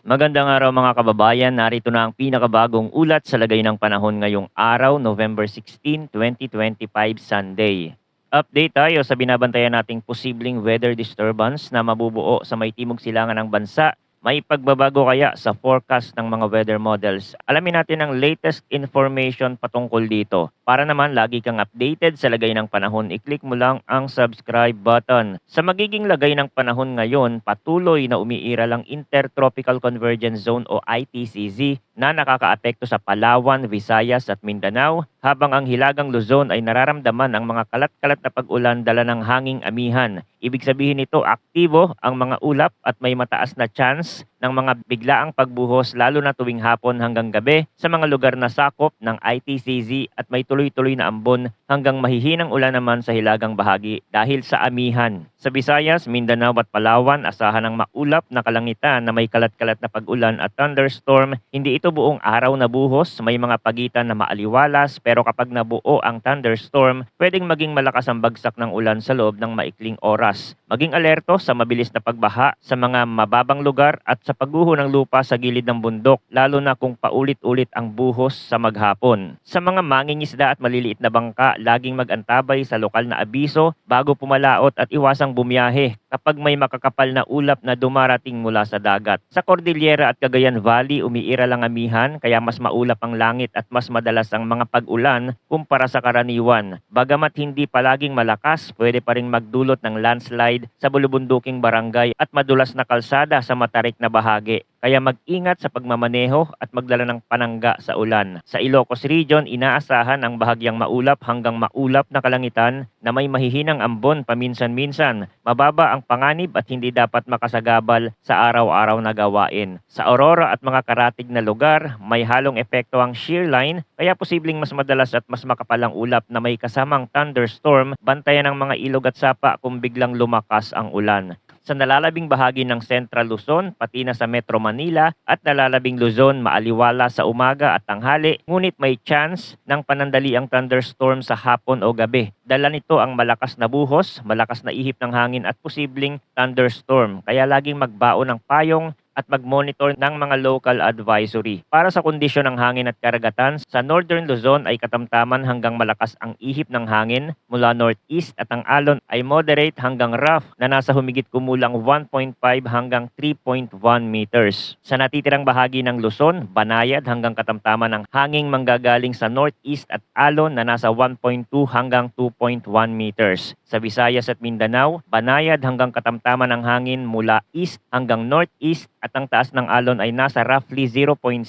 Magandang araw mga kababayan, narito na ang pinakabagong ulat sa lagay ng panahon ngayong araw, November 16, 2025, Sunday. Update tayo sa binabantayan nating posibleng weather disturbance na mabubuo sa may timog silangan ng bansa. May pagbabago kaya sa forecast ng mga weather models? Alamin natin ang latest information patungkol dito. Para naman lagi kang updated sa lagay ng panahon, i-click mo lang ang subscribe button. Sa magiging lagay ng panahon ngayon, patuloy na umiiral ang Intertropical Convergence Zone o ITCZ na nakakaapekto sa Palawan, Visayas at Mindanao, habang ang Hilagang Luzon ay nararamdaman ang mga kalat-kalat na pag-ulan dala ng hanging amihan. Ibig sabihin nito, aktibo ang mga ulap at may mataas na chance ng mga biglaang pagbuhos lalo na tuwing hapon hanggang gabi sa mga lugar na sakop ng ITCZ, at may tuloy-tuloy na ambon hanggang mahihinang ulan naman sa hilagang bahagi dahil sa amihan. Sa Visayas, Mindanao at Palawan, asahan ng maulap na kalangitan na may kalat-kalat na pag-ulan at thunderstorm. Hindi ito buong araw na buhos, may mga pagitan na maaliwalas, pero kapag nabuo ang thunderstorm, pwedeng maging malakas ang bagsak ng ulan sa loob ng maikling oras. Maging alerto sa mabilis na pagbaha sa mga mababang lugar at sa pagguho ng lupa sa gilid ng bundok, lalo na kung paulit-ulit ang buhos sa maghapon. Sa mga mangingisda at maliliit na bangka, laging mag-antabay sa lokal na abiso bago pumalaot at iwasang bumiyahe kapag may makakapal na ulap na dumarating mula sa dagat. Sa Cordillera at Cagayan Valley, umiiral ang amihan kaya mas maulap ang langit at mas madalas ang mga pag-ulan kumpara sa karaniwan. Bagamat hindi palaging malakas, pwede pa ring magdulot ng landslide sa bulubunduking barangay at madulas na kalsada sa matarik na bahagi. Kaya mag-ingat sa pagmamaneho at magdala ng panangga sa ulan. Sa Ilocos Region, inaasahan ang bahagyang maulap hanggang maulap na kalangitan na may mahihinang ambon paminsan-minsan. Mababa ang panganib at hindi dapat makasagabal sa araw-araw na gawain. Sa Aurora at mga karatig na lugar, may halong epekto ang shear line, kaya posibleng mas madalas at mas makapalang ulap na may kasamang thunderstorm. Bantayan ng mga ilog at sapa kung biglang lumakas ang ulan. Sa nalalabing bahagi ng Central Luzon, pati na sa Metro Manila at nalalabing Luzon, maaliwala sa umaga at tanghali, ngunit may chance ng panandaliang thunderstorm sa hapon o gabi. Dala nito ang malakas na buhos, malakas na ihip ng hangin at posibleng thunderstorm. Kaya laging magbaon ng payong at mag-monitor ng mga local advisory. Para sa kondisyon ng hangin at karagatan, sa Northern Luzon ay katamtaman hanggang malakas ang ihip ng hangin mula northeast, at ang alon ay moderate hanggang rough na nasa humigit kumulang 1.5 hanggang 3.1 meters. Sa natitirang bahagi ng Luzon, banayad hanggang katamtaman ng hanging manggagaling sa northeast at alon na nasa 1.2 hanggang 2.1 meters. Sa Visayas at Mindanao, banayad hanggang katamtaman ng hangin mula east hanggang northeast, at ang taas ng alon ay nasa roughly 0.6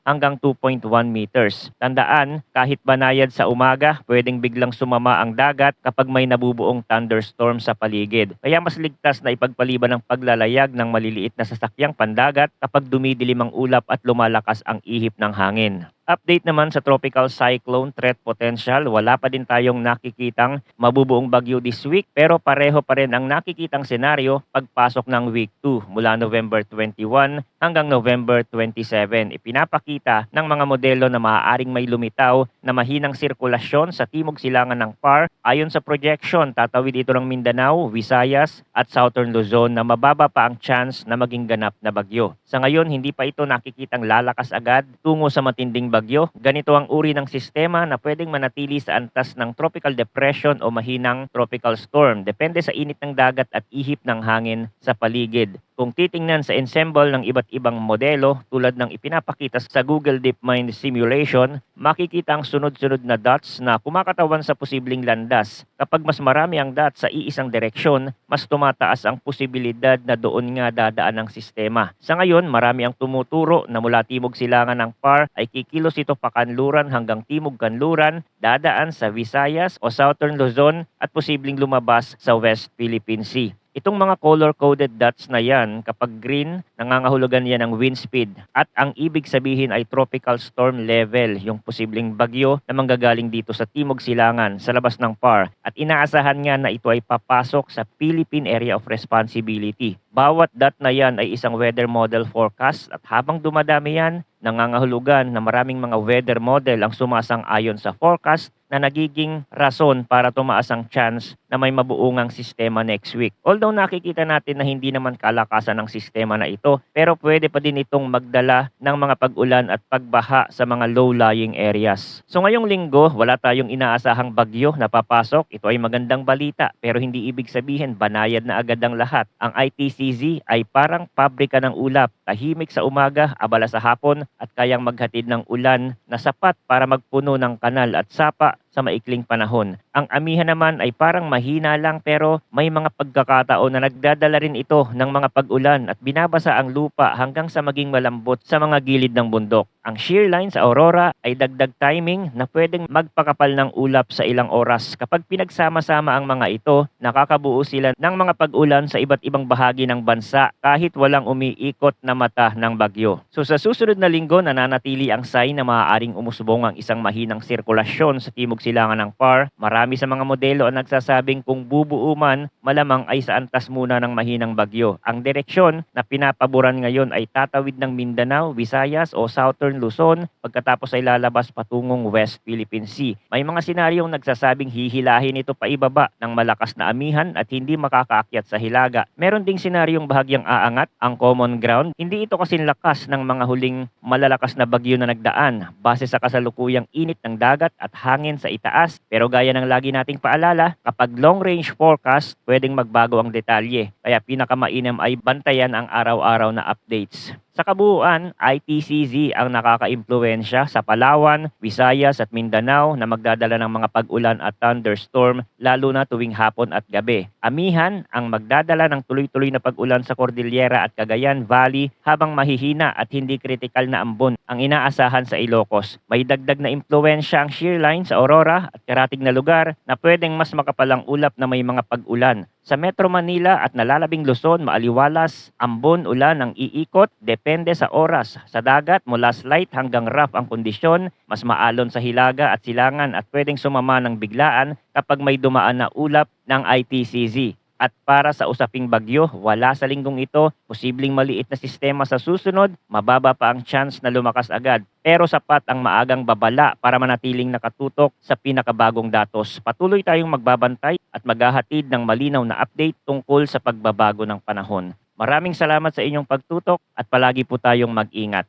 hanggang 2.1 meters. Tandaan, kahit banayad sa umaga, pwedeng biglang sumama ang dagat kapag may nabubuong thunderstorm sa paligid. Kaya mas ligtas na ipagpaliban ng paglalayag ng maliliit na sasakyang pandagat kapag dumidilim ang ulap at lumalakas ang ihip ng hangin. Update naman sa tropical cyclone threat potential, wala pa din tayong nakikitang mabubuong bagyo this week, pero pareho pa rin ang nakikitang senaryo pagpasok ng week 2 mula November 21 hanggang November 27. Ipinapakita ng mga modelo na maaaring may lumitaw na mahinang sirkulasyon sa timog silangan ng PAR. Ayon sa projection, tatawid ito ng Mindanao, Visayas at Southern Luzon na mababa pa ang chance na maging ganap na bagyo. Sa ngayon, hindi pa ito nakikitang lalakas agad tungo sa matinding bagyo. Ganito ang uri ng sistema na pwedeng manatili sa antas ng tropical depression o mahinang tropical storm. Depende sa init ng dagat at ihip ng hangin sa paligid. Kung titingnan sa ensemble ng iba't ibang modelo tulad ng ipinapakita sa Google DeepMind simulation, makikita ang sunod-sunod na dots na kumakatawan sa posibleng landas. Kapag mas marami ang dots sa iisang direksyon, mas tumataas ang posibilidad na doon nga dadaan ang sistema. Sa ngayon, marami ang tumuturo na mula timog silangan ng PAR ay kikilos ito pakanluran hanggang timog kanluran, dadaan sa Visayas o Southern Luzon at posibleng lumabas sa West Philippine Sea. Itong mga color-coded dots na yan, kapag green, nangangahulugan yan ng wind speed. At ang ibig sabihin ay tropical storm level, yung posibleng bagyo na manggagaling dito sa Timog Silangan, sa labas ng PAR. At inaasahan nga na ito ay papasok sa Philippine Area of Responsibility. Bawat dot na yan ay isang weather model forecast, at habang dumadami yan, nangangahulugan na maraming mga weather model ang sumasang-ayon sa forecast na nagiging rason para tumaas ang chance na may mabuungang sistema next week. Although nakikita natin na hindi naman kalakasan ng sistema na ito, pero pwede pa din itong magdala ng mga pag-ulan at pagbaha sa mga low-lying areas. So ngayong linggo, wala tayong inaasahang bagyo na papasok. Ito ay magandang balita, pero hindi ibig sabihin banayad na agad ang lahat. Ang ITCZ ay parang pabrika ng ulap, tahimik sa umaga, abala sa hapon at kayang maghatid ng ulan na sapat para magpuno ng kanal at sapa sa maikling panahon. Ang amihan naman ay parang mahina lang, pero may mga pagkakataon na nagdadala rin ito ng mga pag-ulan at binabasa ang lupa hanggang sa maging malambot sa mga gilid ng bundok. Ang shear line sa Aurora ay dagdag timing na pwedeng magpakapal ng ulap sa ilang oras. Kapag pinagsama-sama ang mga ito, nakakabuo sila ng mga pag-ulan sa iba't ibang bahagi ng bansa kahit walang umiikot na mata ng bagyo. So sa susunod na linggo, nananatili ang sign na maaaring umusbong ang isang mahinang sirkulasyon sa timog silangan ng PAR. Marami sa mga modelo ang nagsasabing kung bubuo man, malamang ay sa antas muna ng mahinang bagyo. Ang direksyon na pinapaboran ngayon ay tatawid ng Mindanao, Visayas o Southern Luzon, pagkatapos ay lalabas patungong West Philippine Sea. May mga senaryong nagsasabing hihilahin ito pa ibaba ng malakas na amihan at hindi makakaakyat sa hilaga. Meron ding senaryong bahagyang aangat ang common ground. Hindi ito kasing lakas ng mga huling malalakas na bagyo na nagdaan base sa kasalukuyang init ng dagat at hangin sa itaas. Pero gaya ng lagi nating paalala, kapag long range forecast, pwedeng magbago ang detalye. Kaya pinakamainam ay bantayan ang araw-araw na updates. Sa kabuuan, ITCZ ang nakaka-impluwensya sa Palawan, Visayas at Mindanao na magdadala ng mga pag-ulan at thunderstorm lalo na tuwing hapon at gabi. Amihan ang magdadala ng tuloy-tuloy na pag-ulan sa Cordillera at Cagayan Valley habang mahihina at hindi kritikal na ambon ang inaasahan sa Ilocos. May dagdag na impluwensya ang shear line sa Aurora at karatig na lugar na pwedeng mas makapalang ulap na may mga pag-ulan. Sa Metro Manila at nalalabing Luzon, maaliwalas, ambon, ulan ang iikot, depende sa oras. Sa dagat, mula slight hanggang rough ang kondisyon, mas maalon sa hilaga at silangan at pwedeng sumama ng biglaan kapag may dumaan na ulap ng ITCZ. At para sa usaping bagyo, wala sa linggong ito, posibleng maliit na sistema sa susunod, mababa pa ang chance na lumakas agad. Pero sapat ang maagang babala para manatiling nakatutok sa pinakabagong datos. Patuloy tayong magbabantay at maghahatid ng malinaw na update tungkol sa pagbabago ng panahon. Maraming salamat sa inyong pagtutok at palagi po tayong mag-ingat.